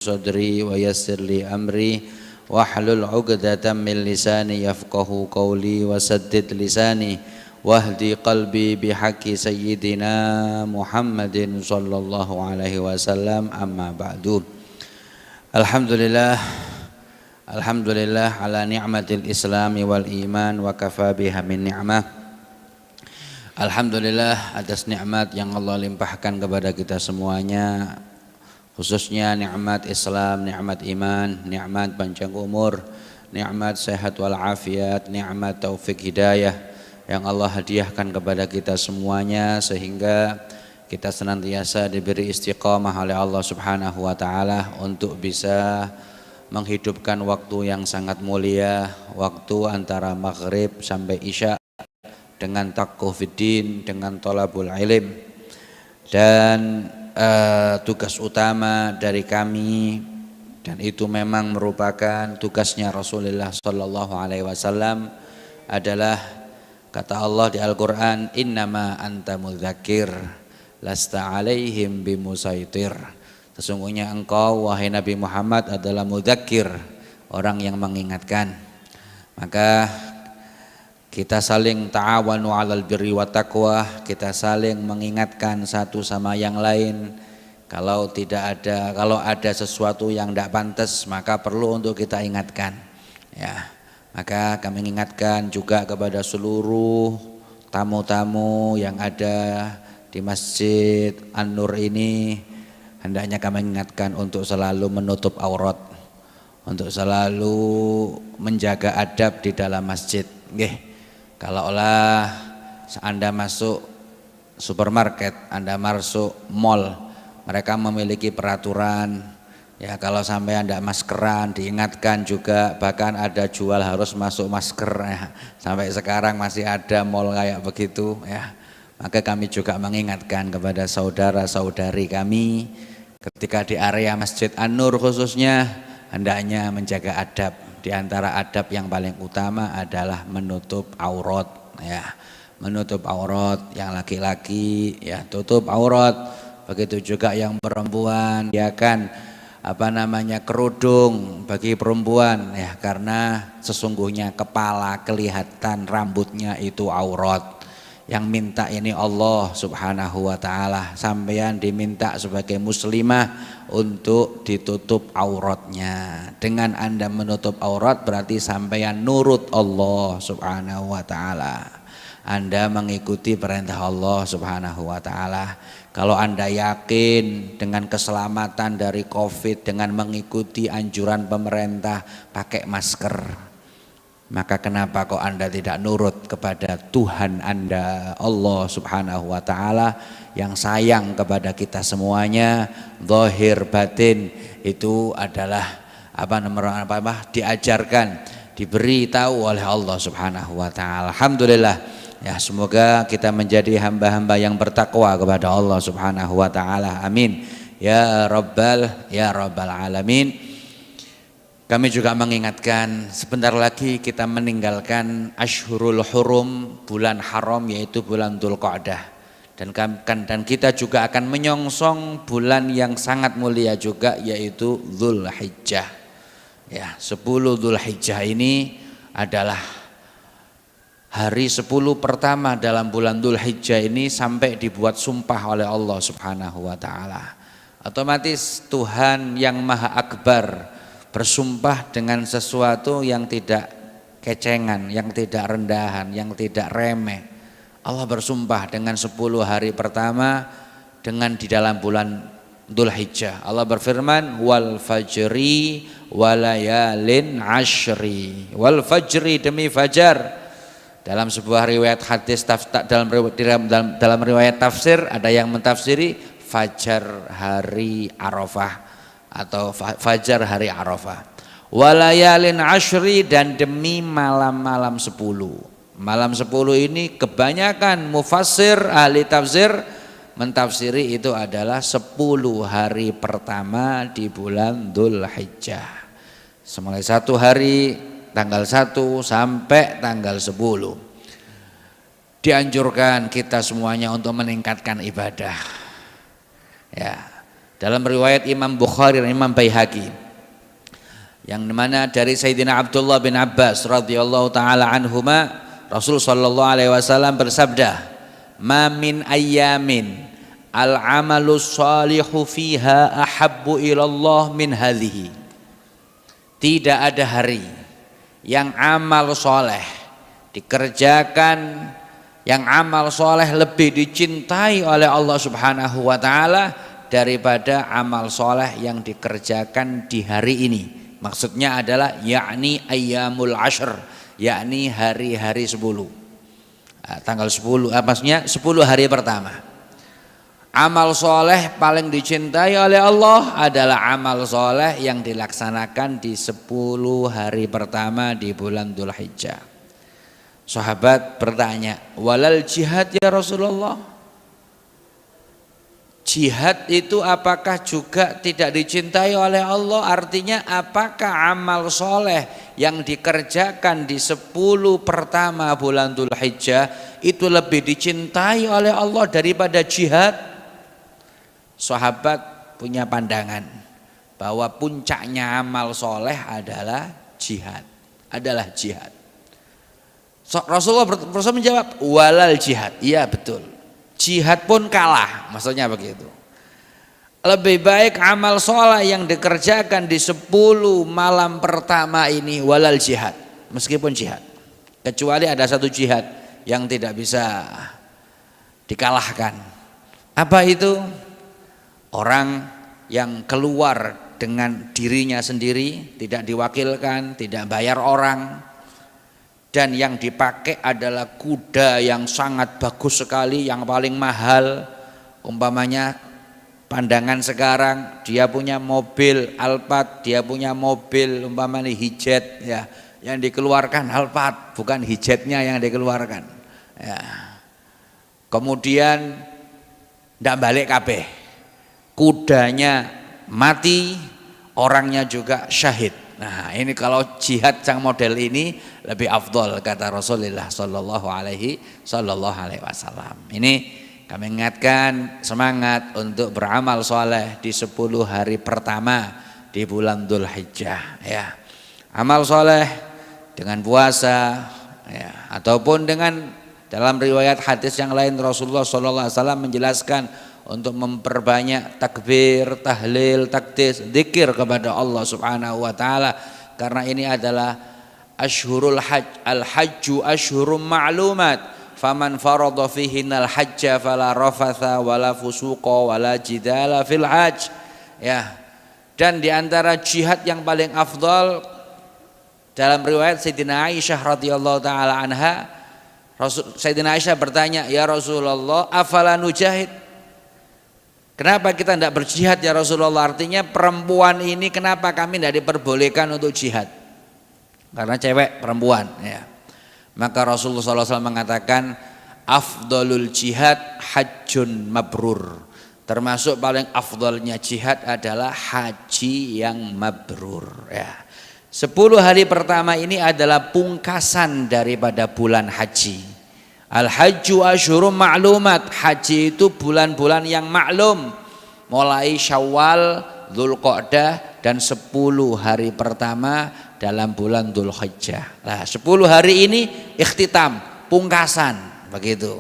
صدري ويسر لي أمري واحلل عقدة من لساني يفقه قولي وسدد لساني واهدي قلبي بحق سيدنا محمد صلى الله عليه وسلم أما بعد. Alhamdulillah ala ni'matil islami wal iman wa kafa biha min ni'mah. Alhamdulillah atas nikmat yang Allah limpahkan kepada kita semuanya, khususnya nikmat Islam, nikmat iman, nikmat panjang umur, nikmat sehat wal afiat, nikmat taufik hidayah yang Allah hadiahkan kepada kita semuanya, sehingga kita senantiasa diberi istiqamah oleh Allah Subhanahu wa taala untuk bisa menghidupkan waktu yang sangat mulia, waktu antara maghrib sampai isya, dengan taqwa fiddin, dengan thalabul ilm. Dan tugas utama dari kami, dan itu memang merupakan tugasnya Rasulullah sallallahu alaihi wasallam, adalah kata Allah di Al-Qur'an, innama anta mudzakir lasta alaihim bimusaitir. Sesungguhnya engkau wahai Nabi Muhammad adalah mudzakir, orang yang mengingatkan. Maka kita saling ta'awanu 'alal birri wa taqwa, kita saling mengingatkan satu sama yang lain. Kalau ada sesuatu yang tidak pantas, maka perlu untuk kita ingatkan. Ya, maka kami ingatkan juga kepada seluruh tamu-tamu yang ada di Masjid An-Nur ini, hendaknya kami ingatkan untuk selalu menutup aurat, untuk selalu menjaga adab di dalam masjid. Nggih. Kalaulah Anda masuk supermarket, Anda masuk mall, mereka memiliki peraturan, ya, kalau sampai Anda maskeran diingatkan juga, bahkan ada jual harus masuk masker, ya. Sampai sekarang masih ada mall kayak begitu, ya. Maka kami juga mengingatkan kepada saudara-saudari kami ketika di area Masjid An-Nur khususnya, hendaknya menjaga adab. Di antara adab yang paling utama adalah menutup aurat, ya. Menutup aurat, yang laki-laki ya tutup aurat, begitu juga yang perempuan, ya kan, kerudung bagi perempuan, ya, karena sesungguhnya kepala kelihatan, rambutnya itu aurat. Yang minta ini Allah Subhanahu wa taala, sampeyan diminta sebagai muslimah untuk ditutup auratnya. Dengan Anda menutup aurat berarti sampeyan nurut Allah Subhanahu wa taala. Anda mengikuti perintah Allah Subhanahu wa taala. Kalau Anda yakin dengan keselamatan dari Covid dengan mengikuti anjuran pemerintah pakai masker, maka kenapa kok Anda tidak nurut kepada Tuhan Anda, Allah Subhanahu wa taala, yang sayang kepada kita semuanya, zahir batin itu adalah diajarkan, diberi tahu oleh Allah Subhanahu wa taala. Alhamdulillah, ya, semoga kita menjadi hamba-hamba yang bertakwa kepada Allah Subhanahu wa taala. Amin ya rabbal alamin. Kami juga mengingatkan, sebentar lagi kita meninggalkan Ashhurul Hurum, bulan haram, yaitu bulan Dzulqa'dah. Dan kita juga akan menyongsong bulan yang sangat mulia juga, yaitu Dzulhijjah. Ya, 10 Dzulhijjah ini adalah hari 10 pertama dalam bulan Dzulhijjah ini, sampai dibuat sumpah oleh Allah Subhanahu wa taala. Otomatis Tuhan yang Maha Akbar bersumpah dengan sesuatu yang tidak kecengan, yang tidak rendahan, yang tidak remeh. Allah bersumpah dengan 10 hari pertama dengan di dalam bulan Dzulhijjah. Allah berfirman, wal fajri walayalin ashri. Wal fajri, demi fajar. Dalam sebuah riwayat hadis, dalam riwayat tafsir, ada yang mentafsiri fajar hari Arafah atau fajar hari Arafah. Walayalin ashri, dan demi malam-malam 10. Malam 10 ini kebanyakan mufassir, ahli tafsir mentafsiri itu adalah 10 hari pertama di bulan Dzulhijjah. Mulai 1 hari tanggal 1 sampai tanggal 10. Dianjurkan kita semuanya untuk meningkatkan ibadah. Ya, dalam riwayat Imam Bukhari dan Imam Baihaqi, yang dimana dari Sayyidina Abdullah bin Abbas radhiyallahu taala anhuma, Rasul sallallahu alaihi wasallam bersabda, "Ma min ayyamin al-amalu shalihu fiha ahabbu ilallah min hadhihi." Tidak ada hari yang amal soleh dikerjakan, yang amal soleh lebih dicintai oleh Allah Subhanahu wa taala daripada amal soleh yang dikerjakan di hari ini. Maksudnya adalah yakni ayyamul ashr, yakni hari-hari 10. Tanggal 10, maksudnya 10 hari pertama. Amal soleh paling dicintai oleh Allah adalah amal soleh yang dilaksanakan di 10 hari pertama di bulan Dzulhijjah. Sahabat bertanya, walal jihad ya Rasulullah? Jihad itu apakah juga tidak dicintai oleh Allah? Artinya apakah amal soleh yang dikerjakan di 10 pertama bulan Dzulhijjah itu lebih dicintai oleh Allah daripada jihad? Sahabat punya pandangan bahwa puncaknya amal soleh adalah jihad. Rasulullah menjawab, walal jihad. Iya betul, jihad pun kalah, maksudnya begitu. Lebih baik amal soleh yang dikerjakan di 10 malam pertama ini walal jihad, meskipun jihad. Kecuali ada satu jihad yang tidak bisa dikalahkan. Apa itu? Orang yang keluar dengan dirinya sendiri, tidak diwakilkan, tidak bayar orang, dan yang dipakai adalah kuda yang sangat bagus sekali, yang paling mahal. Umpamanya pandangan sekarang, dia punya mobil Alphard, dia punya mobil umpamanya Hijet, ya, yang dikeluarkan Alphard, bukan Hijetnya yang dikeluarkan, ya. Kemudian ndak balik kabeh, kudanya mati, orangnya juga syahid. Nah, ini kalau jihad yang model ini lebih afdol, kata Rasulullah sallallahu alaihi wasallam. Ini kami ingatkan semangat untuk beramal soleh di 10 hari pertama di bulan Dzulhijjah, ya. Amal soleh dengan puasa, ya, ataupun dengan dalam riwayat hadis yang lain Rasulullah sallallahu alaihi wasallam menjelaskan untuk memperbanyak takbir, tahlil, takdis, zikir kepada Allah Subhanahu wa taala, karena ini adalah ashhurul hajj. Al-hajju ashhurum ma'lumat, faman farada fihinal hajja fala rafatha wala fusuqa wala jidala fil hajj, ya. Dan di antara jihad yang paling afdal dalam riwayat Sayyidina Aisyah radhiyallahu taala anha, Sayyidina Aisyah bertanya, ya Rasulullah, afala nujahid? Kenapa kita tidak berjihad ya Rasulullah? Artinya perempuan ini kenapa kami tidak diperbolehkan untuk jihad? Karena cewek, perempuan, ya. Maka Rasulullah SAW mengatakan, afdalul jihad hajjun mabrur. Termasuk paling afdalnya jihad adalah haji yang mabrur, ya. 10 hari pertama ini adalah pungkasan daripada bulan haji. Al-hajju asyhurum ma'lumat, haji itu bulan-bulan yang maklum, mulai Syawal, Dzulqa'dah, dan 10 hari pertama dalam bulan Dzulhijjah. Nah, 10 hari ini ikhtitam, pungkasan, begitu.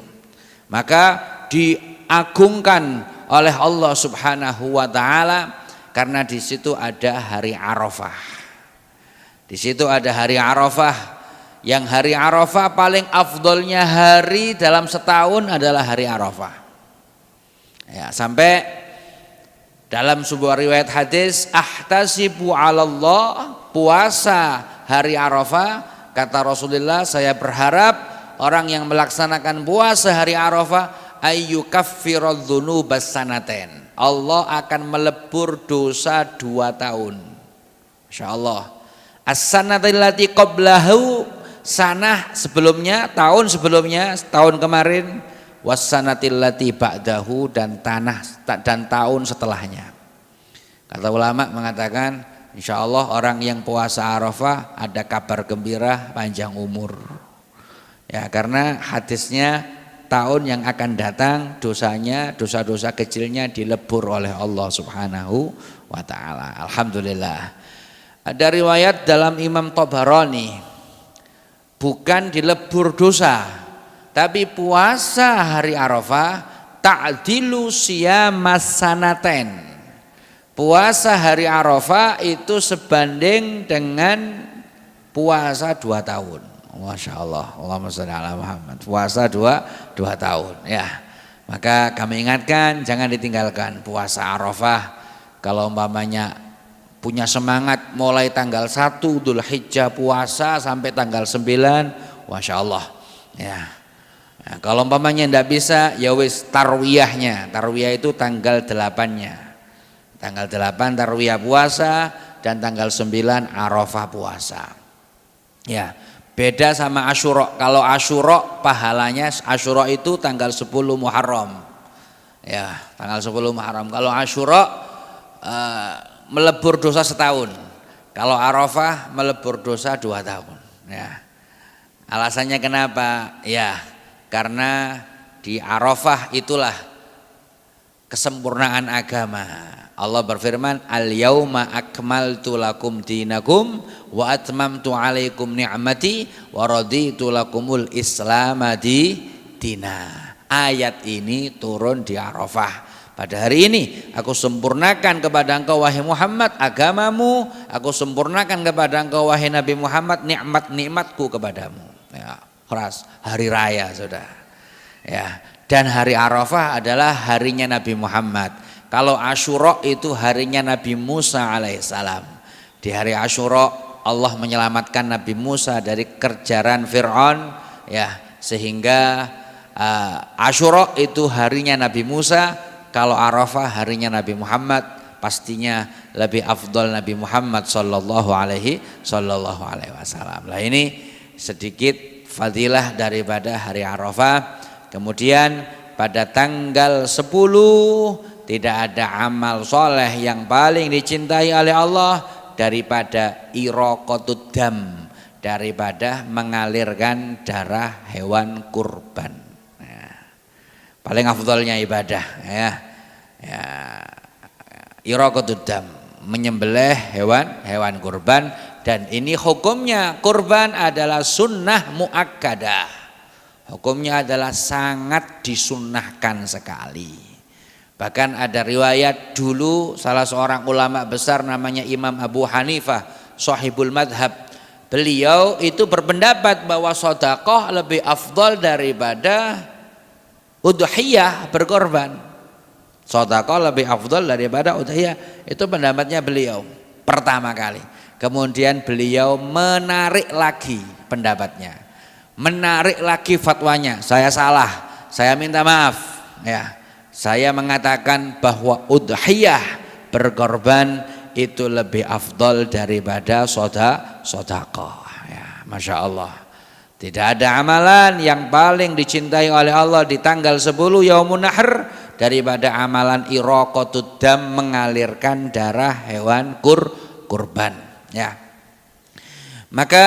Maka diagungkan oleh Allah Subhanahu wa taala karena di situ ada hari Arafah. Di situ ada hari Arafah. Yang hari Arafah paling afdolnya hari dalam setahun adalah hari Arafah, ya. Sampai dalam sebuah riwayat hadis, ahtasibu 'alallah, puasa hari Arafah, kata Rasulullah, saya berharap orang yang melaksanakan puasa hari Arafah ayyukaffiradz dzunubas sanaten, Allah akan melebur dosa 2 tahun, insyaallah. As-sanatil lati qablahu, sanah sebelumnya, tahun sebelumnya, tahun kemarin, wassanatil lati ba'dahu, dan tahun setelahnya. Kata ulama mengatakan, insya Allah orang yang puasa Arafah ada kabar gembira panjang umur, ya, karena hadisnya tahun yang akan datang dosanya, dosa-dosa kecilnya dilebur oleh Allah Subhanahu wa taala. Alhamdulillah. Ada riwayat dalam Imam Tabarani, bukan dilebur dosa, tapi puasa hari Arafah ta'dilu siyamas sanaten. Puasa hari Arafah itu sebanding dengan puasa 2 tahun. Masya Allah, Allahumma sholli ala Muhammad. Puasa 2 tahun ya. Maka kami ingatkan jangan ditinggalkan puasa Arafah. Kalau umpamanya punya semangat mulai tanggal 1 Dzulhijjah puasa sampai tanggal 9, Masya Allah ya. Nah, kalau umpamanya tidak bisa ya wis tarwiyahnya. Tarwiyah itu tanggal 8-nya. Tanggal 8 tarwiyah puasa dan tanggal 9 Arafah puasa. Ya, beda sama Asyura. Kalau Asyura pahalanya Asyura itu tanggal 10 Muharram. Ya, tanggal 10 Muharram. Kalau Asyura melebur dosa setahun. Kalau Arafah melebur dosa 2 tahun. Ya. Alasannya kenapa? Ya, karena di Arafah itulah kesempurnaan agama. Allah berfirman, "Al-yauma akmaltu lakum dinakum wa atmamtu 'alaikum ni'mati wa raditu lakumul Islama dina." Ayat ini turun di Arafah. Pada hari ini aku sempurnakan kepada engkau wahai Muhammad agamamu, aku sempurnakan kepada engkau wahai Nabi Muhammad nikmat-nikmatku kepadamu. Ya, keras hari raya sudah. Ya, dan hari Arafah adalah harinya Nabi Muhammad. Kalau Asyura itu harinya Nabi Musa alaihissalam. Di hari Asyura Allah menyelamatkan Nabi Musa dari kerjaran Fir'aun ya, sehingga Asyura itu harinya Nabi Musa. Kalau Arafah harinya Nabi Muhammad, pastinya lebih afdol Nabi Muhammad sallallahu alaihi wasallam. Lah ini sedikit fadilah daripada hari Arafah. Kemudian pada tanggal 10 tidak ada amal soleh yang paling dicintai oleh Allah daripada iraqatud dam, daripada mengalirkan darah hewan kurban. Ya, paling afdolnya ibadah ya, iraqatud dam, menyembelih hewan kurban. Dan ini hukumnya kurban adalah sunnah muakkadah. Hukumnya adalah sangat disunnahkan sekali. Bahkan ada riwayat dulu salah seorang ulama besar namanya Imam Abu Hanifah, sahibul madhab. Beliau itu berpendapat bahwa sedekah lebih afdal daripada udhiyah berkorban. Sedekah lebih afdal daripada udhiyah. Itu pendapatnya beliau pertama kali. Kemudian beliau menarik lagi pendapatnya. Menarik lagi fatwanya. Saya salah, saya minta maaf ya. Saya mengatakan bahwa udhiyah berkorban itu lebih afdal daripada sedekah. Ya, Masya Allah. Tidak ada amalan yang paling dicintai oleh Allah di tanggal 10 Yaumun Nahr daripada amalan iraqatud dam, mengalirkan darah hewan kurban. Ya. Maka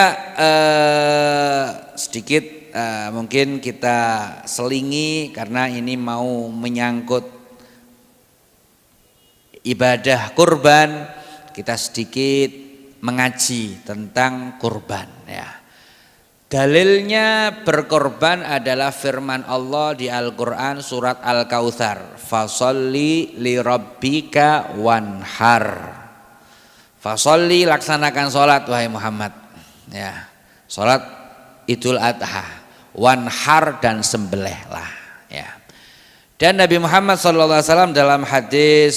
sedikit mungkin kita selingi karena ini mau menyangkut ibadah kurban, kita sedikit mengaji tentang kurban ya. Dalilnya berkorban adalah firman Allah di Al-Qur'an surat Al-Kautsar, "Fasholli lirabbika wanhar." Fasholli, laksanakan salat wahai Muhammad. Ya. Salat Idul Adha. Wanhar, dan sembelihlah ya. Dan Nabi Muhammad SAW dalam hadis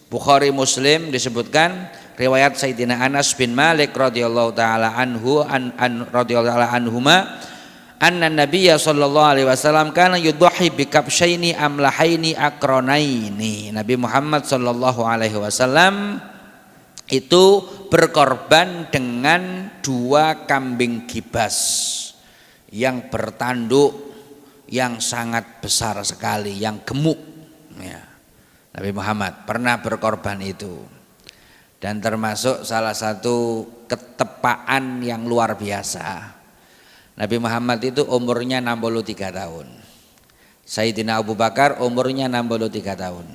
Bukhari Muslim disebutkan riwayat Sayyidina Anas bin Malik radhiyallahu taala anhu radhiyallahu taala anhuma anna Nabiyya sallallahu alaihi wasallam kana yudhi bi kabsyaini amlahaini aqranaini. Nabi Muhammad sallallahu alaihi wasallam itu berkorban dengan 2 kambing gibas yang bertanduk yang sangat besar sekali, yang gemuk ya. Nabi Muhammad pernah berkorban itu, dan termasuk salah satu ketepaan yang luar biasa. Nabi Muhammad itu umurnya 63 tahun Sayyidina Abu Bakar umurnya 63 tahun.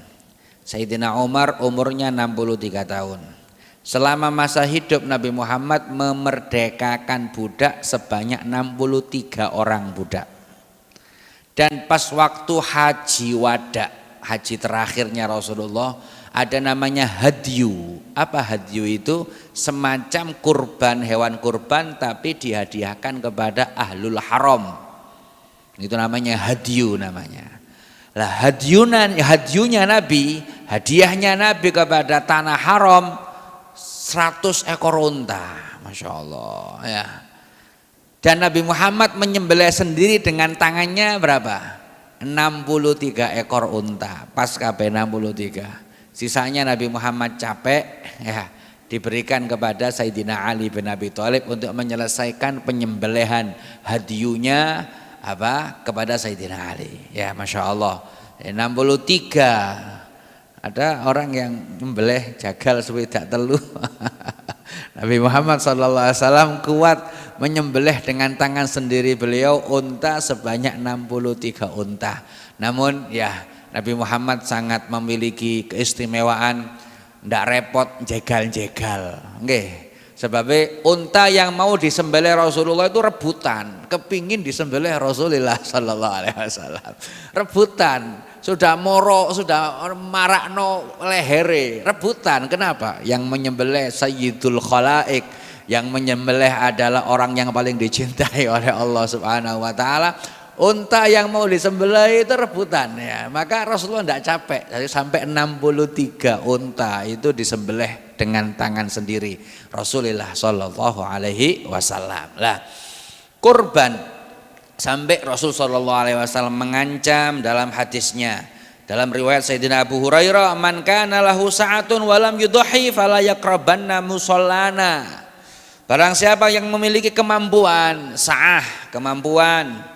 Sayyidina Umar umurnya 63 tahun. Selama masa hidup Nabi Muhammad memerdekakan budak sebanyak 63 orang budak. Dan pas waktu haji wada, haji terakhirnya Rasulullah, ada namanya hadyu. Apa hadyu itu? Semacam kurban, hewan kurban tapi dihadiahkan kepada ahlul haram. Itu namanya hadyu namanya. Lah hadyunya Nabi, hadiahnya Nabi kepada tanah haram 100 ekor unta. Masya Allah ya. Dan Nabi Muhammad menyembelih sendiri dengan tangannya berapa? 63 ekor unta. Pas kabeh 63. Sisanya Nabi Muhammad capek ya, diberikan kepada Sayyidina Ali bin Abi Thalib untuk menyelesaikan penyembelihan hadyunya apa kepada Sayyidina Ali. Ya Masya Allah 63. Ada orang yang membelih jagal swidak telu. Nabi Muhammad SAW kuat menyembelih dengan tangan sendiri beliau unta sebanyak 63 unta. Namun ya Nabi Muhammad sangat memiliki keistimewaan, ndak repot jegal-jegal. Nggih. Sebabnya unta yang mau disembelih Rasulullah itu rebutan, kepingin disembelih Rasulullah sallallahu alaihi wasallam. Rebutan, sudah moro, sudah marakno lehere, rebutan. Kenapa? Yang menyembelih Sayyidul Khalaik, yang menyembelih adalah orang yang paling dicintai oleh Allah Subhanahu wa taala. Unta yang mau disembelih itu rebutan ya. Maka Rasulullah tidak capek. Jadi sampai 63 unta itu disembelih dengan tangan sendiri Rasulullah sallallahu alaihi wasallam. Lah, kurban sampai Rasul sallallahu alaihi wasallam mengancam dalam hadisnya. Dalam riwayat Sayyidina Abu Hurairah, "Man kana lahu sa'atun wa lam yudhi fala yaqrabanna musallana." Barang siapa yang memiliki kemampuan, sa'ah, kemampuan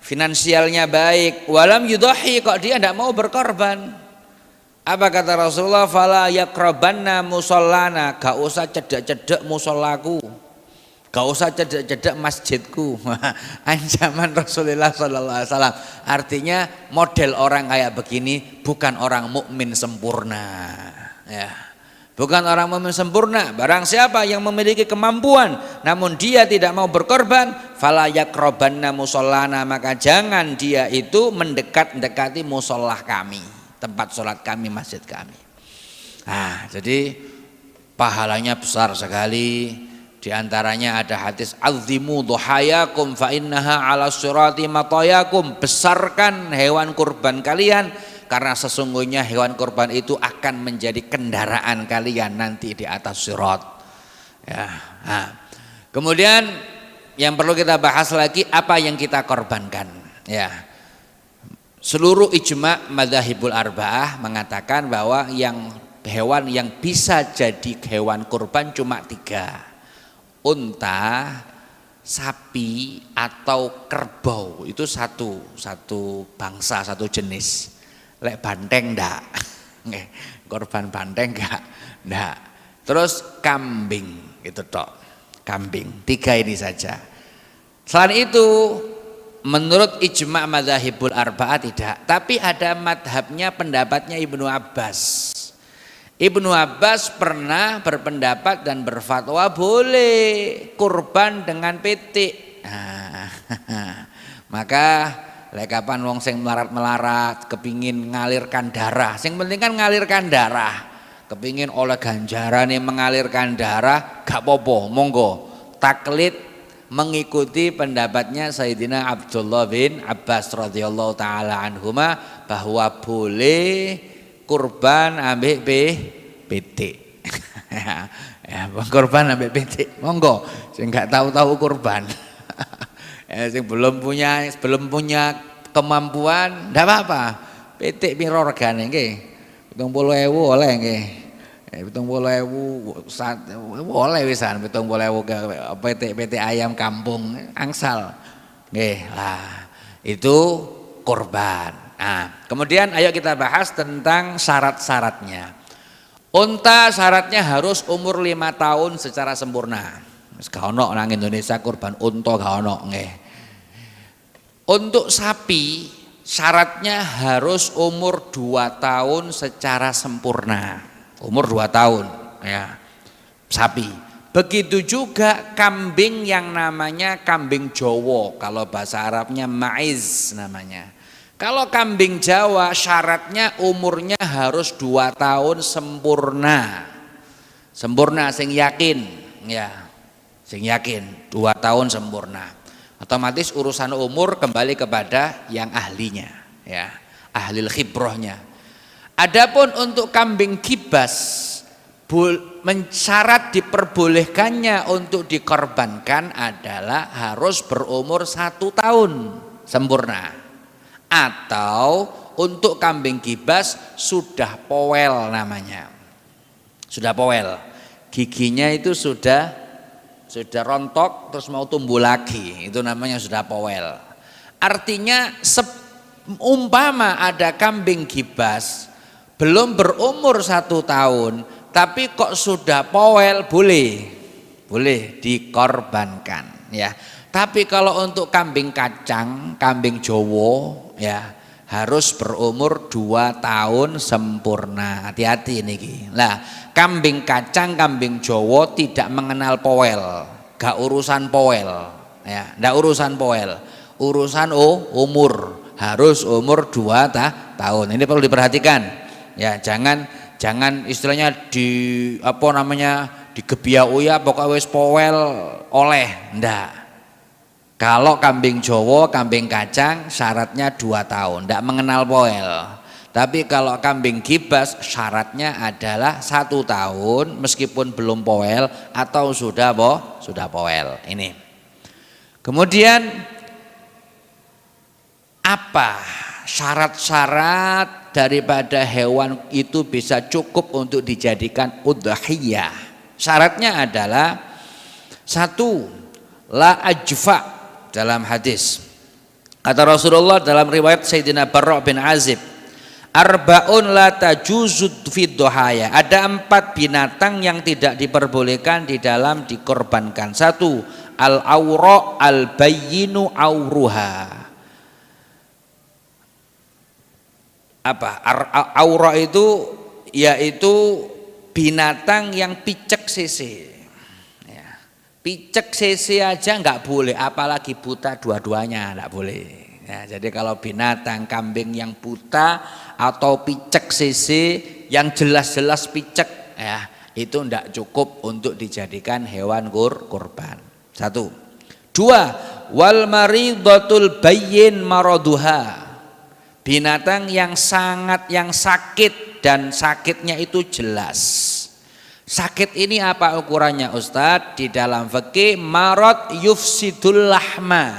finansialnya baik, walam yudhi, kok dia tidak mau berkorban. Apa kata Rasulullah? Fala yaqrabanna musallana, gak usah cedek-cedek musollaku, gak usah cedek-cedek masjidku. Ancaman Rasulullah sallallahu alaihi wasallam. Artinya model orang kayak begini bukan orang mukmin sempurna. Ya. Bukan orang mukmin sempurna. Barang siapa yang memiliki kemampuan namun dia tidak mau berkorban, fala yaqrabanna musallana, maka jangan dia itu mendekati musolah kami, tempat sholat kami, masjid kami. Nah, jadi pahalanya besar sekali. Di antaranya ada hadis azimu dhuhayakum fa innaha ala sirati matayakum. Besarkan hewan kurban kalian karena sesungguhnya hewan kurban itu akan menjadi kendaraan kalian nanti di atas sirat. Ya. Nah, kemudian yang perlu kita bahas lagi apa yang kita korbankan. Ya. Seluruh ijma' madzhabul arba'ah mengatakan bahwa yang hewan yang bisa jadi hewan kurban cuma 3. Unta, sapi atau kerbau, itu satu bangsa, satu jenis. Lek banteng ndak, korban banteng ndak. Terus kambing, itu tok, kambing. 3 ini saja. Selain itu, menurut ijma' madzhabul arba'ah tidak. Tapi ada madhabnya, pendapatnya Ibnu Abbas. Ibnu Abbas pernah berpendapat dan berfatwa boleh kurban dengan pitik. Maka lekapan wong sing melarat-melarat kepingin ngalirkan darah, sing penting kan ngalirkan darah, kepingin oleh ganjaran yang mengalirkan darah, gak popo, monggo taklid mengikuti pendapatnya Sayyidina Abdullah bin Abbas radhiyallahu taala anhuma bahwa boleh kurban ambek pitik. Ya, kurban ambek pitik, monggo sing gak tahu-tahu kurban. Yang belum punya kemampuan ndak apa-apa. Pitik piro regane nggih? 70.000 oleh nggih. 70.000 oleh wisan 70.000 pitik ayam kampung angsal. Nggih. Lah, itu kurban. Nah, kemudian ayo kita bahas tentang syarat-syaratnya. Unta syaratnya harus umur 5 tahun secara sempurna. Gak ono nang Indonesia kurban unta gak ono nggih. Untuk sapi syaratnya harus umur 2 tahun secara sempurna. Umur 2 tahun ya, sapi. Begitu juga kambing yang namanya kambing Jawa, kalau bahasa Arabnya maiz namanya. Kalau kambing Jawa syaratnya umurnya harus 2 tahun sempurna. Sempurna sing yakin ya. Sing yakin 2 tahun sempurna. Otomatis urusan umur kembali kepada yang ahlinya ya, ahli khibrahnya. Adapun untuk kambing kibas, syarat diperbolehkannya untuk dikorbankan adalah harus berumur 1 tahun sempurna, atau untuk kambing kibas sudah powel namanya, sudah powel, giginya itu sudah rontok terus mau tumbuh lagi, itu namanya sudah powel. Artinya umpama ada kambing kibas belum berumur 1 tahun tapi kok sudah powel, boleh dikorbankan ya. Tapi kalau untuk kambing kacang, kambing Jawa ya harus berumur 2 tahun sempurna. Hati-hati niki. Nah, kambing kacang, kambing Jawa tidak mengenal powel, gak urusan powel ya, ndak urusan powel, urusan umur, harus umur 2 tahun. Ini perlu diperhatikan ya, jangan istilahnya digebiak uya pokoknya wis powel oleh, ndak. Kalau kambing Jawa, kambing kacang syaratnya 2 tahun, ndak mengenal powel. Tapi kalau kambing kibas syaratnya adalah 1 tahun meskipun belum powel atau sudah powel. Ini. Kemudian apa syarat-syarat daripada hewan itu bisa cukup untuk dijadikan udhiyah? Syaratnya adalah 1, la ajfa. Dalam hadis kata Rasulullah dalam riwayat Sayyidina Barra bin Azib, arba'un la tajuzud fid dhuhaya, ada 4 binatang yang tidak diperbolehkan di dalam dikorbankan. 1, al awra al bayyinu auruha. Apa aura itu? Yaitu binatang yang picek sisi. Picek sisi aja nggak boleh, apalagi buta dua-duanya nggak boleh ya. Jadi kalau binatang kambing yang buta atau picek sisi yang jelas-jelas picek ya, itu nggak cukup untuk dijadikan hewan kurban. 1. 2, wal maridhatul bayyin maraduha, binatang yang sakit dan sakitnya itu jelas. Sakit ini apa ukurannya Ustadz? Di dalam fikih marad yufsidul lahma,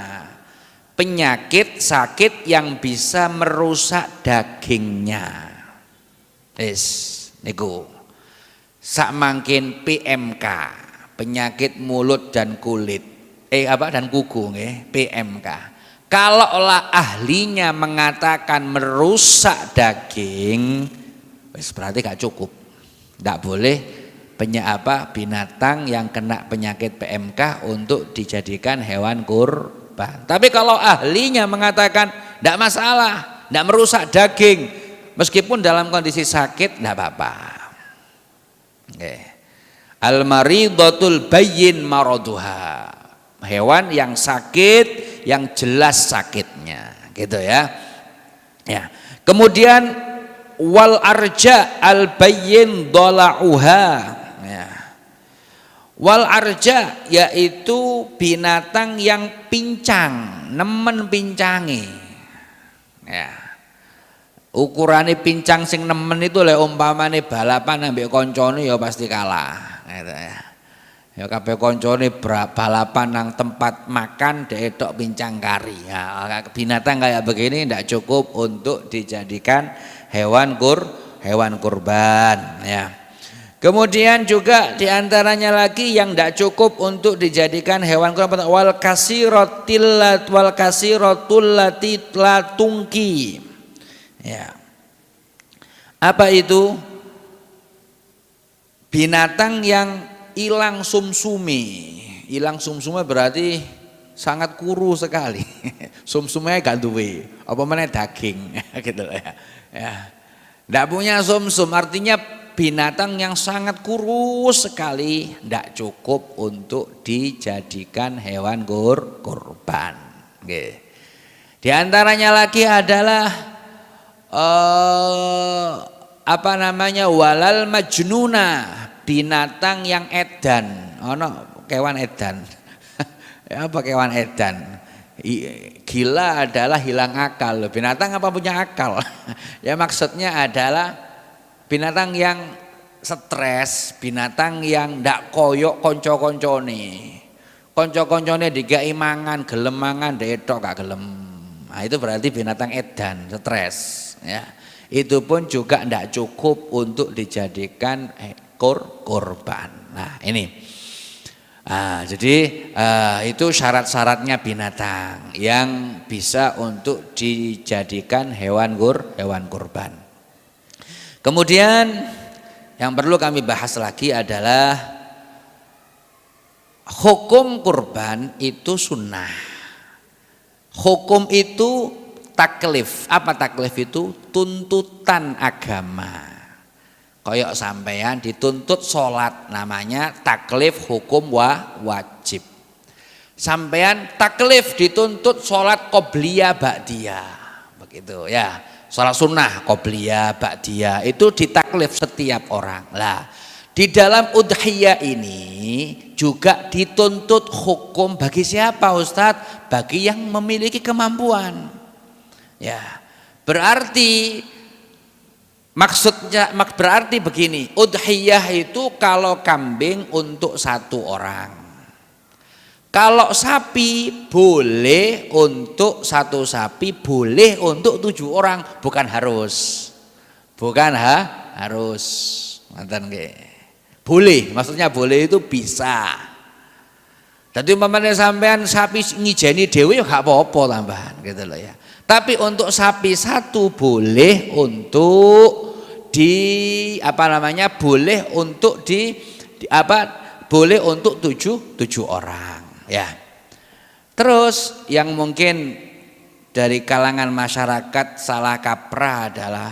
penyakit sakit yang bisa merusak dagingnya. Niku sak mangkin PMK, penyakit mulut dan kulit, dan kuku nggih, PMK. Kalau ahlinya mengatakan merusak daging, berarti gak cukup, gak boleh binatang yang kena penyakit PMK untuk dijadikan hewan kurban. Tapi kalau ahlinya mengatakan tidak masalah, tidak merusak daging, meskipun dalam kondisi sakit tidak apa-apa. Al maridhatul bayyin maraduha, hewan yang sakit, yang jelas sakitnya, gitu ya. Ya. Kemudian wal arja al bayyin dolauha. Wal arja yaitu binatang yang pincang, nemen pincangi. Ya. Ukurane pincang sing nemen itu lek umpamane balapan ambek koncone ya pasti kalah, gitu ya. Ya kabeh koncone balapan nang tempat makan dhek tok pincang kari. Ya, binatang kayak begini tidak cukup untuk dijadikan hewan kurban ya. Kemudian juga diantaranya lagi yang tidak cukup untuk dijadikan hewan kurban, wal kasiratul latungki. Ya. Apa itu? Binatang yang hilang sumsumi. Hilang sumsumnya berarti sangat kuru sekali. Sumsumnya gak duwe, apa mana daging gitu loh ya. Ya. Nggak punya sumsum artinya binatang yang sangat kurus sekali, tidak cukup untuk dijadikan hewan kurban. Di antaranya lagi adalah walal majnuna, binatang yang edan. Kewan edan. Apa kewan edan? Gila adalah hilang akal. Binatang apa punya akal? Ya maksudnya adalah binatang yang stres, binatang yang ndak koyok konco-koncone. Konco-koncone digai mangan, gelem mangan, detok gak gelem. Nah, itu berarti binatang edan, stres ya. Itu pun juga ndak cukup untuk dijadikan korban. Nah, ini. Jadi itu syarat-syaratnya binatang yang bisa untuk dijadikan hewan kurban. Kemudian yang perlu kami bahas lagi adalah hukum kurban itu sunnah. Hukum itu taklif. Apa taklif itu? Tuntutan agama. Koyok sampean dituntut sholat, namanya taklif hukum wajib. Sampean taklif dituntut sholat qobliyah ba'diyah, begitu ya. Sholat sunnah qobliyah ba'diyah itu ditaklif setiap orang. Lah di dalam udhiyah ini juga dituntut hukum bagi siapa Ustadz? Bagi yang memiliki kemampuan. Ya berarti maksudnya berarti begini, udhiyah itu kalau kambing untuk satu orang, kalau sapi boleh untuk satu sapi, boleh untuk 7 orang, bukan harus, harus, boleh, maksudnya boleh itu bisa. Jadi umpamanya sampean sapi ngijeni dewe gak apa-apa tambahan gitu loh ya. Tapi untuk sapi satu boleh untuk boleh untuk boleh untuk 7 orang ya. Terus yang mungkin dari kalangan masyarakat salah kaprah adalah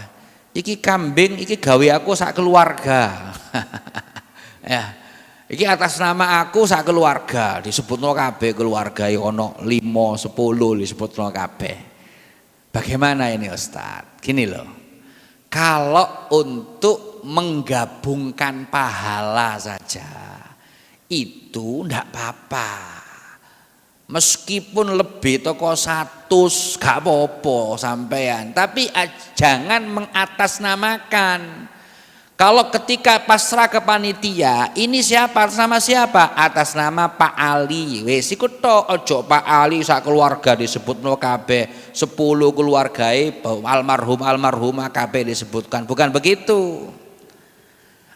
iki kambing iki gawe aku sak keluarga. Ya. Iki atas nama aku sak keluarga, disebutno kabeh keluarga ono 5 10 disebutno kabeh. Bagaimana ini Ustadz? Gini loh, kalau untuk menggabungkan pahala saja itu ndak apa-apa, meskipun lebih toko 100 gak apa-apa sampean, tapi jangan mengatasnamakan. Kalau ketika pasrah ke panitia, ini siapa atas nama siapa? Atas nama Pak Ali. Wes iku tok, ojo Pak Ali sak keluarga disebutno kabeh, 10 keluargae almarhumah kabeh disebutkan. Bukan begitu.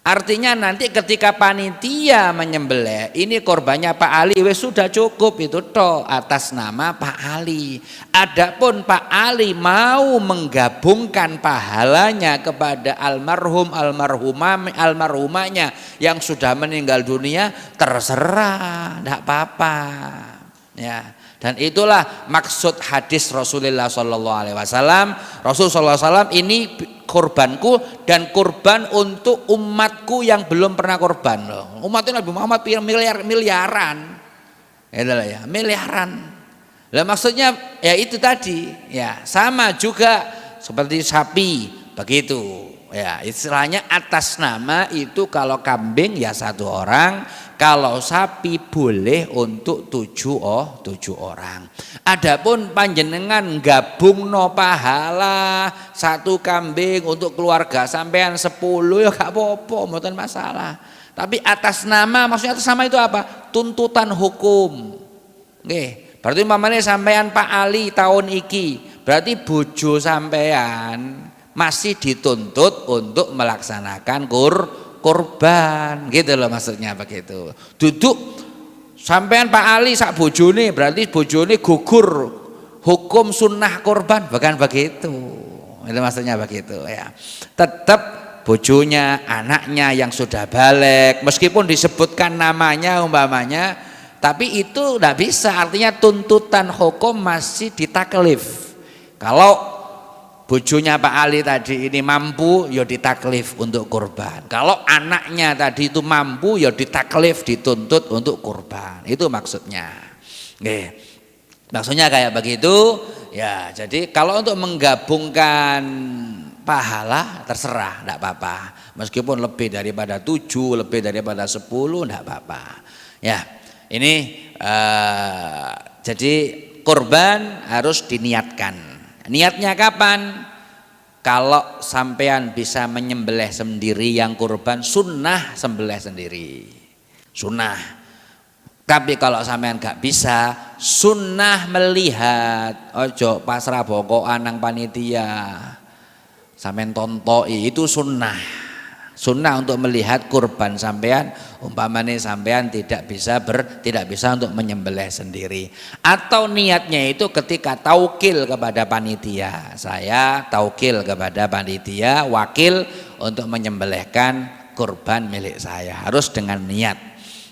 Artinya nanti ketika panitia menyembelih, ini korbannya Pak Ali, wes sudah cukup itu toh atas nama Pak Ali. Adapun Pak Ali mau menggabungkan pahalanya kepada almarhumahnya yang sudah meninggal dunia, terserah, tidak apa-apa. Ya. Dan itulah maksud hadis Rasulullah SAW. Rasulullah SAW ini korbanku dan korban untuk umatku yang belum pernah korban loh. Umatnya Nabi Muhammad miliaran, ya miliaran. Lah maksudnya ya itu tadi, ya sama juga seperti sapi begitu. Ya istilahnya atas nama itu kalau kambing ya 1 orang, kalau sapi boleh untuk 7 orang. Adapun panjenengan gabungno pahala 1 kambing untuk keluarga sampean 10 ya gak apa-apa, mboten masalah. Tapi atas nama, maksudnya atas nama itu apa? Tuntutan hukum. Nggih, berarti umpamane sampean Pak Ali tahun iki, berarti bojo sampean masih dituntut untuk melaksanakan kurban, gitu loh maksudnya begitu. Duduk sampean Pak Ali sak bojone, berarti bojone gugur hukum sunnah kurban, bukan begitu. Itu maksudnya begitu ya. Tetap bojonya, anaknya yang sudah balik, meskipun disebutkan namanya umpamanya, Tapi itu tidak bisa, artinya tuntutan hukum masih ditaklif. Kalau bojonya Pak Ali tadi ini mampu, ya ditaklif untuk kurban. Kalau anaknya tadi itu mampu, ya ditaklif, dituntut untuk kurban. Itu maksudnya. Oke. Maksudnya kayak begitu. Ya, jadi kalau untuk menggabungkan pahala terserah, tidak apa-apa. Meskipun lebih daripada 7, lebih daripada 10, tidak apa-apa. Ya, ini jadi kurban harus diniatkan. Niatnya kapan? Kalau sampean bisa menyembelih sendiri yang kurban, sunnah sembelih sendiri, sunnah. Tapi kalau sampean gak bisa, sunnah melihat. Ojo pasrah bokokan nang panitia, sampean tontoi, itu sunnah. Sunnah untuk melihat kurban sampean, umpamanya sampean tidak bisa untuk menyembelih sendiri. Atau niatnya itu ketika taukil kepada panitia, saya taukil kepada panitia, wakil untuk menyembelihkan kurban milik saya, harus dengan niat.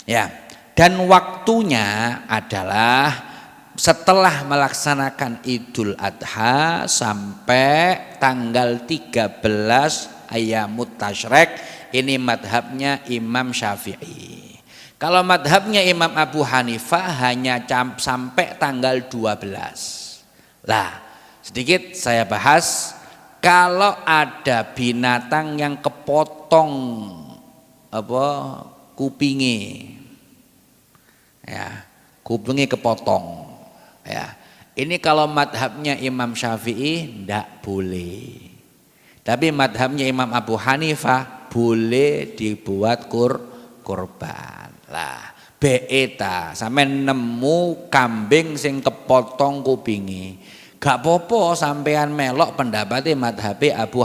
Ya. Dan waktunya adalah setelah melaksanakan Idul Adha sampai tanggal 13 Ayyamut Tasyrik. Ini madhabnya Imam Syafi'i. Kalau madhabnya Imam Abu Hanifah hanya sampai tanggal 12. Lah, sedikit saya bahas. Kalau ada binatang yang kepotong kupingi, ya, kupingi kepotong, ya, ini kalau madhabnya Imam Syafi'i ndak boleh. Tapi madhabnya Imam Abu Hanifah boleh dibuat kurban. Lah, beeta sampean nemu kambing sing kepotong kupingi, gak popo sampean melok pendapatnya madhabe Abu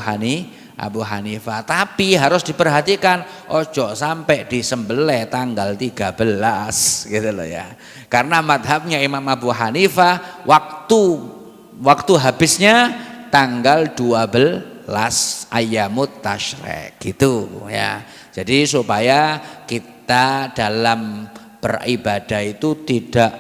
Hanifah. Tapi harus diperhatikan, ojo sampai disembelih tanggal 13 gitu loh ya. Karena madhabnya Imam Abu Hanifah waktu habisnya tanggal 12 Ayyamut Tasyrik gitu ya. Jadi supaya kita dalam beribadah itu tidak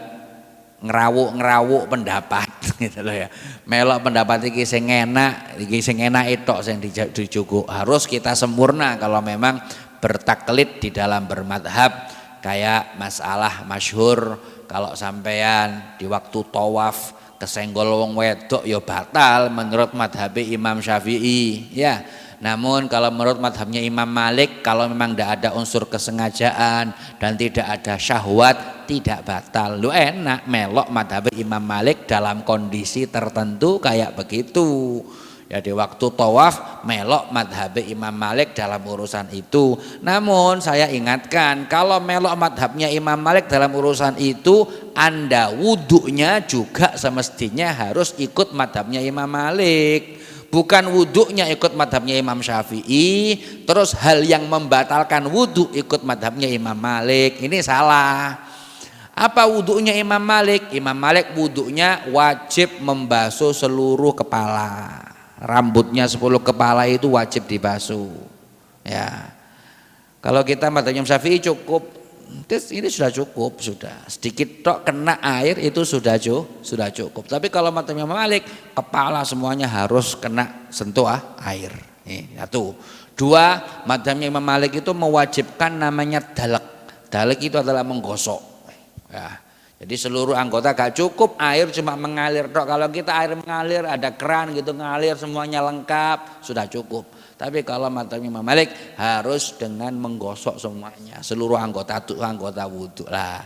ngerawuk pendapat gitu loh ya. Melok pendapat iki sing enak etok sing dijuguk. Harus kita sempurna kalau memang bertaklid di dalam bermadhab. Kayak masalah masyhur kalau sampean di waktu tawaf kesenggol wong wedok ya batal menurut madhab Imam Syafi'i ya. Namun kalau menurut madhabnya Imam Malik, kalau memang tidak ada unsur kesengajaan dan tidak ada syahwat, tidak batal. Lu enak melok madhab Imam Malik dalam kondisi tertentu kayak begitu. Ya di waktu tawaf melok madhab Imam Malik dalam urusan itu. Namun saya ingatkan, kalau melok madhabnya Imam Malik dalam urusan itu, Anda wudhunya juga semestinya harus ikut madhabnya Imam Malik. Bukan wudhunya ikut madhabnya Imam Syafi'i, terus hal yang membatalkan wudhu ikut madhabnya Imam Malik. Ini salah. Apa wudhunya Imam Malik? Imam Malik wudhunya wajib membasuh seluruh kepala. Rambutnya 10 kepala itu wajib dibasuh. Ya. Kalau kita madhabnya Imam Syafi'i cukup, ini sudah cukup, sudah sedikit tok kena air itu sudah cukup. Tapi kalau madhabnya Imam Malik, kepala semuanya harus kena sentuh air. Ini satu. Dua, madhabnya Imam Malik itu mewajibkan namanya dalek. Dalek itu adalah menggosok. Ya. Jadi seluruh anggota gak cukup air cuma mengalir tok. Kalau kita air mengalir ada keran gitu ngalir semuanya lengkap sudah cukup. Tapi kalau madhabnya Imam Malik harus dengan menggosok semuanya seluruh anggota wudhu lah.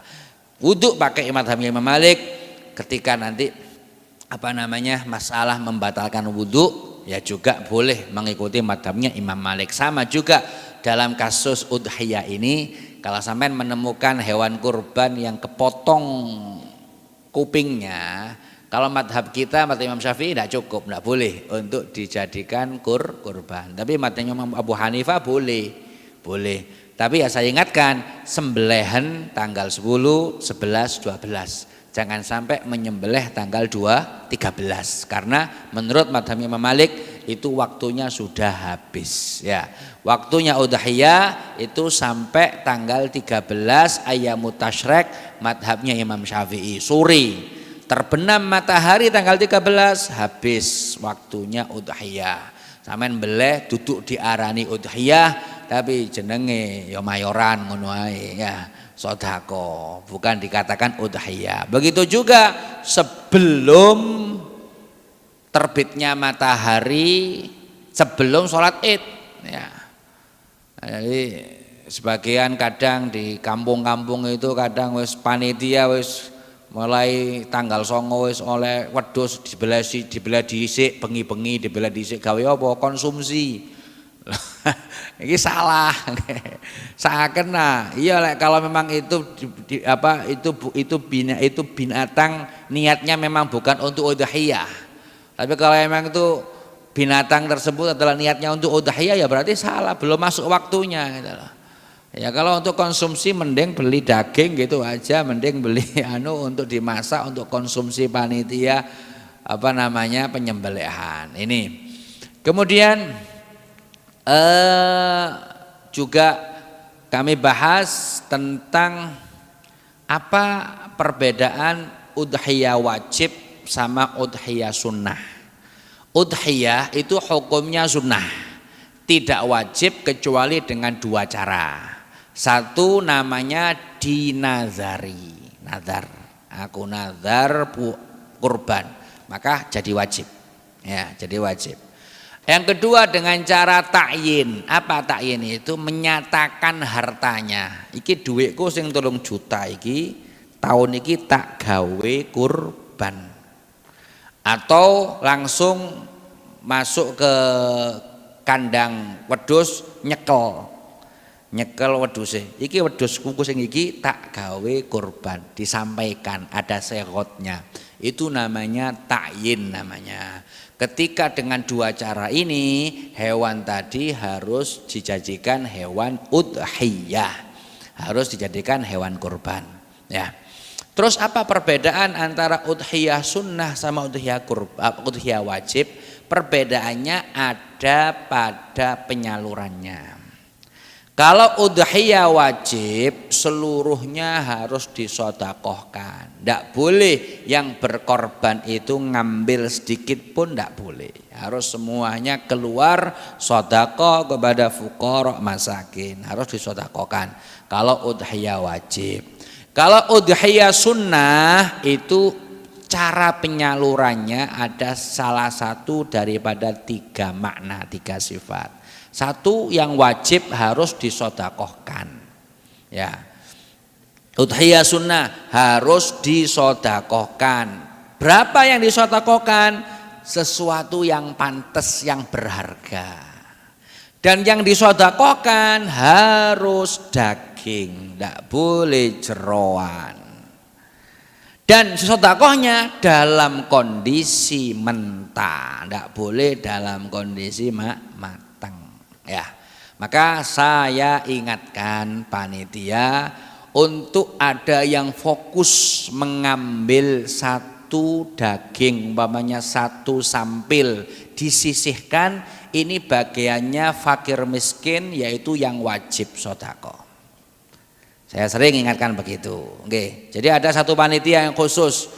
Wudhu pakai madhabnya Imam Malik ketika nanti masalah membatalkan wudhu ya juga boleh mengikuti madhabnya Imam Malik. Sama juga dalam kasus udhiyah ini. Kalau sampean menemukan hewan kurban yang kepotong kupingnya, kalau madhab kita, madhab Imam Syafi'i tidak cukup, tidak boleh untuk dijadikan kurban. Tapi madhab Imam Abu Hanifah boleh. Tapi ya saya ingatkan, sembelihan tanggal 10, 11, 12. Jangan sampai menyembelih tanggal 13. Karena menurut madhab Imam Malik itu waktunya sudah habis ya. Waktunya udhiyah itu sampai tanggal 13 Ayyamut Tasyrik madhabnya Imam Syafi'i, sore. Terbenam matahari tanggal 13 habis waktunya udhiyah. Sampeyan beleh duduk diarani udhiyah tapi jenenge ya mayoran ngono ae ya. Sodako, bukan dikatakan udhiyah. Begitu juga sebelum terbitnya matahari, sebelum sholat id ya. Jadi sebagian kadang di kampung-kampung itu kadang wis panitia wis mulai tanggal 9 wis oleh wedhus dibelah dhisik bengi-bengi dibelah dhisik gawe apa konsumsi. Ini salah. Sakena. Iya lek kalau memang itu itu binatang niatnya memang bukan untuk udhiyah. Tapi kalau memang itu binatang tersebut adalah niatnya untuk udhiyah ya berarti salah, belum masuk waktunya gitu loh. Ya kalau untuk konsumsi mending beli daging gitu aja, mending beli untuk dimasak untuk konsumsi panitia penyembelihan. Ini. Kemudian juga kami bahas tentang apa perbedaan udhiyah wajib sama udhiyah sunnah. Udhiyah itu hukumnya sunnah, tidak wajib kecuali dengan 2 cara. Satu namanya dinazari, nazar. Aku nazar kurban, maka jadi wajib. Ya, jadi wajib. Yang kedua dengan cara ta'yin. Apa ta'yin itu? Menyatakan hartanya. Iki duitku sing 3 juta iki tahun iki tak gawe kurban. Atau langsung masuk ke kandang wedhus nyekel wedhuse. Iki wedhusku sing iki tak gawe kurban, disampaikan ada syaratnya. Itu namanya ta'yin namanya. Ketika dengan 2 cara ini hewan tadi harus dijadikan hewan udhiyah, harus dijadikan hewan kurban. Ya. Terus apa perbedaan antara udhiyah sunnah sama udhiyah wajib? Perbedaannya ada pada penyalurannya. Kalau udhiyah wajib seluruhnya harus disodakohkan. Tidak boleh yang berkorban itu ngambil sedikit pun tidak boleh. Harus semuanya keluar sodakoh kepada fuqara masakin. Harus disodakohkan kalau udhiyah wajib. Kalau udhiyah sunnah itu cara penyalurannya ada salah satu daripada 3 makna, 3 sifat. Satu yang wajib harus disodakohkan ya. Udhiyah sunnah harus disodakohkan. Berapa yang disodakohkan? Sesuatu yang pantas, yang berharga. Dan yang disodakohkan harus daging, tidak boleh jeroan. Dan sodakohnya dalam kondisi mentah, tidak boleh dalam kondisi matang. Ya, maka saya ingatkan panitia untuk ada yang fokus mengambil 1 daging, umpamanya 1 sampil disisihkan, ini bagiannya fakir miskin yaitu yang wajib sedekah. Saya sering ingatkan begitu. Oke, jadi ada 1 panitia yang khusus.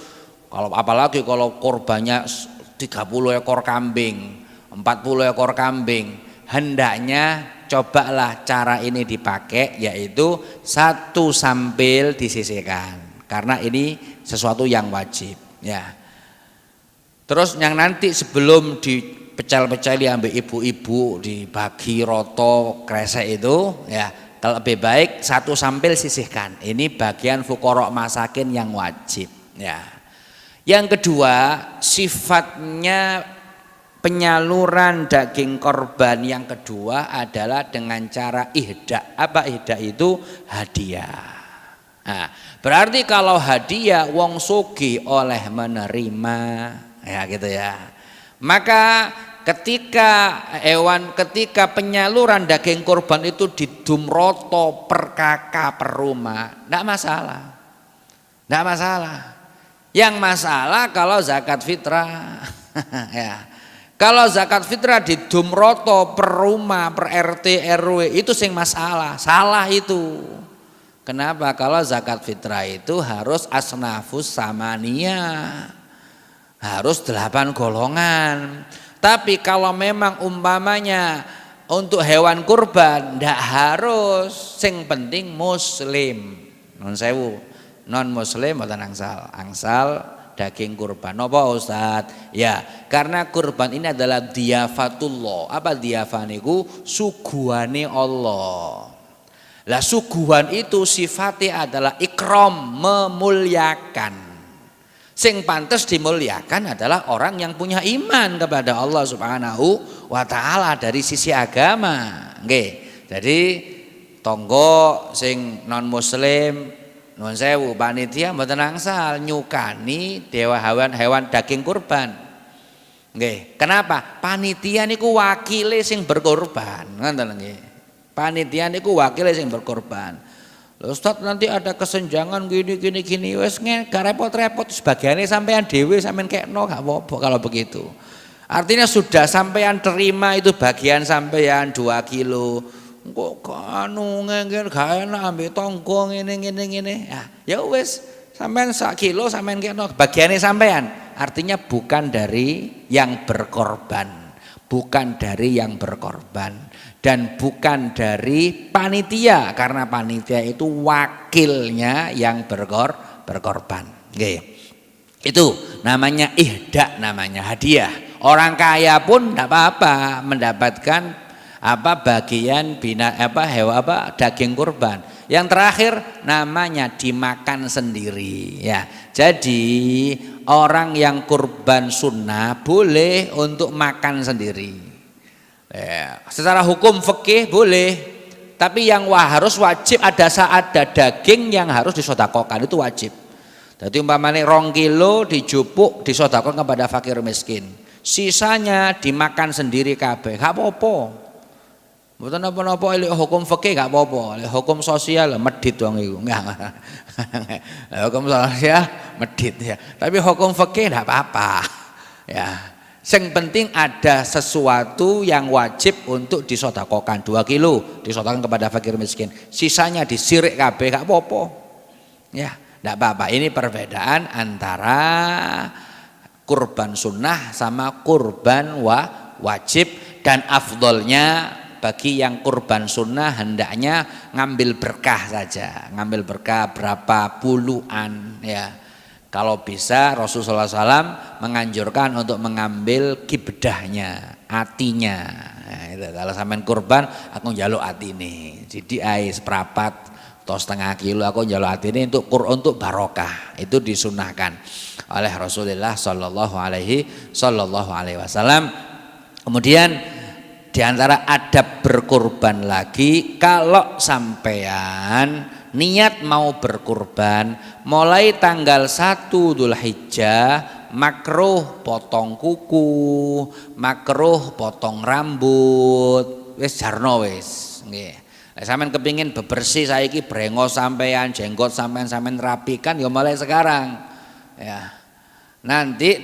Kalau apalagi kalau korbannya 30 ekor kambing, 40 ekor kambing. Hendaknya cobalah cara ini dipakai, yaitu 1 sampil disisihkan karena ini sesuatu yang wajib ya. Terus yang nanti sebelum dipecel-pecel diambil ibu-ibu dibagi roto kresek itu ya, kalau lebih baik 1 sampil sisihkan. Ini bagian fuqara masakin yang wajib ya. Yang kedua, sifatnya penyaluran daging korban yang kedua adalah dengan cara ihda. Apa ihda itu? Hadiah. Nah, berarti kalau hadiah wong sugih oleh menerima ya gitu ya. Maka ketika penyaluran daging korban itu didumroto per kakak per rumah, enggak masalah. Enggak masalah. Yang masalah kalau zakat fitrah ya. Kalau zakat fitrah di dumroto per rumah, per RT RW itu sing masalah, salah itu. Kenapa? Kalau zakat fitrah itu harus asnafus samania, harus 8 golongan. Tapi kalau memang umpamanya untuk hewan kurban ndak harus, sing penting muslim. Non sewu, non muslim mboten angsal daging kurban. Napa Ustaz? Ya, karena kurban ini adalah diafatullah. Apa diafah niku? Suguhane Allah. Lah suguhan itu sifatnya adalah ikram, memuliakan. Sing pantes dimuliakan adalah orang yang punya iman kepada Allah Subhanahu wa taala dari sisi agama. Nggih. Jadi tonggo sing non muslim nuwun sewu panitia mboten angsal nyukani dewa hewan daging kurban. Nggih. Kenapa? Panitia niku wakile sing berkorban. Ngoten nggih. Panitia niku wakile sing berkorban. Ustaz nanti ada kesenjangan gini wes gak repot-repot sebagiannya sampean dewe sampean kekno gak apa-apa kalau begitu. Artinya sudah sampean terima itu bagian sampean 2 kilo. Kok anu ngene gak enak ambek tonggo ngene. Ya wes sampean 1 kilo sampean kekno bagiannya sampean. Artinya bukan dari yang berkorban. Bukan dari yang berkorban dan bukan dari panitia, karena panitia itu wakilnya yang berkorban. Oke. Itu namanya ihda, namanya hadiah. Orang kaya pun tidak apa-apa mendapatkan bagian daging kurban. Yang terakhir namanya dimakan sendiri ya. Jadi orang yang kurban sunnah boleh untuk makan sendiri ya. Secara hukum fikih boleh, tapi yang harus wajib ada daging yang harus disodakokan, itu wajib. Jadi umpamanya 2 kilo dijupuk disodakokan kepada fakir miskin, sisanya dimakan sendiri kabeh gak apa-apa. Mboten napa-napa ilmu hukum fikih gak apa-apa, hukum sosial medhit wong iku. Enggak. Hukum sosial medhit ya. Tapi hukum fikih enggak apa-apa. Ya. Yang penting ada sesuatu yang wajib untuk disedekahkan. 2 kilo disedekahkan kepada fakir miskin. Sisanya disirik kabeh gak apa-apa. Ya, enggak apa-apa. Ini perbedaan antara kurban sunnah sama kurban wajib, dan afdolnya bagi yang kurban sunnah hendaknya ngambil berkah saja, ngambil berkah berapa puluhan ya. Kalau bisa Rasulullah SAW menganjurkan untuk mengambil kibdahnya, hatinya. Nah, itu. Kalau sampean kurban, aku njaluk atine. Jadi seprapat atau 1/2 kilo aku njaluk atine untuk barokah. Itu disunahkan oleh Rasulullah Sallallahu Alaihi Wasallam. Kemudian di antara adab berkurban lagi, kalau sampean niat mau berkurban mulai tanggal 1 Dzulhijjah, makruh potong kuku, makruh potong rambut, wis jarno wis nggih. Nek sampean kepingin bebersih saiki brengos sampean, jenggot sampean rapikan ya mulai sekarang. Ya. Nanti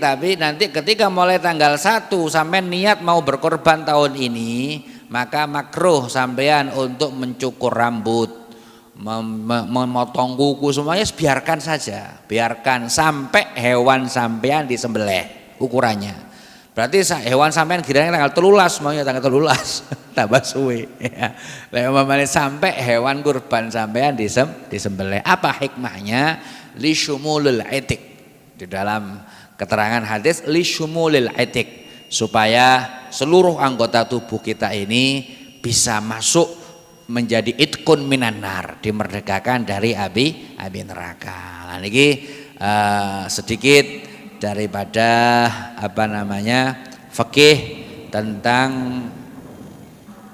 ketika mulai tanggal 1 sampai niat mau berkorban tahun ini, maka makruh sampean untuk mencukur rambut, memotong kuku, semuanya biarkan saja, biarkan sampai hewan sampean disembelih ukurannya. Berarti hewan sampean kiranya tanggal 13, semuanya tanggal 13 tambah suwe ya. Sampai hewan kurban sampean disembelih. Apa hikmahnya? Li syumulul itik. Di dalam keterangan hadis li syumulil itik, supaya seluruh anggota tubuh kita ini bisa masuk menjadi itkun minan nar, dimerdekakan dari api neraka. Nah niki sedikit daripada fikih tentang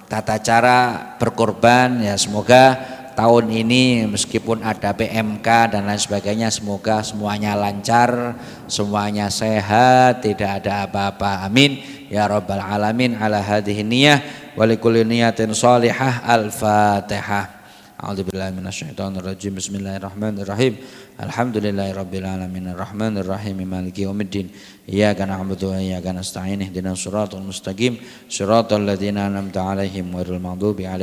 tata cara berkorban ya. Semoga tahun ini meskipun ada PMK dan lain sebagainya, semoga semuanya lancar, semuanya sehat, tidak ada apa-apa. Amin ya rabbal alamin. Ala hadhihi niyah wa likulli niyatin shalihah. Al-Fatihah. A'udzubillahi minasyaitonirrajim. Bismillahirrahmanirrahim. Alhamdulillahirabbil alamin arrahmanir rahim maliki yaumiddin. Iyyaka na'budu wa iyyaka nasta'in ihdinas siratal mustaqim siratal ladzina an'amta 'alaihim ghairil maghdubi 'alaihim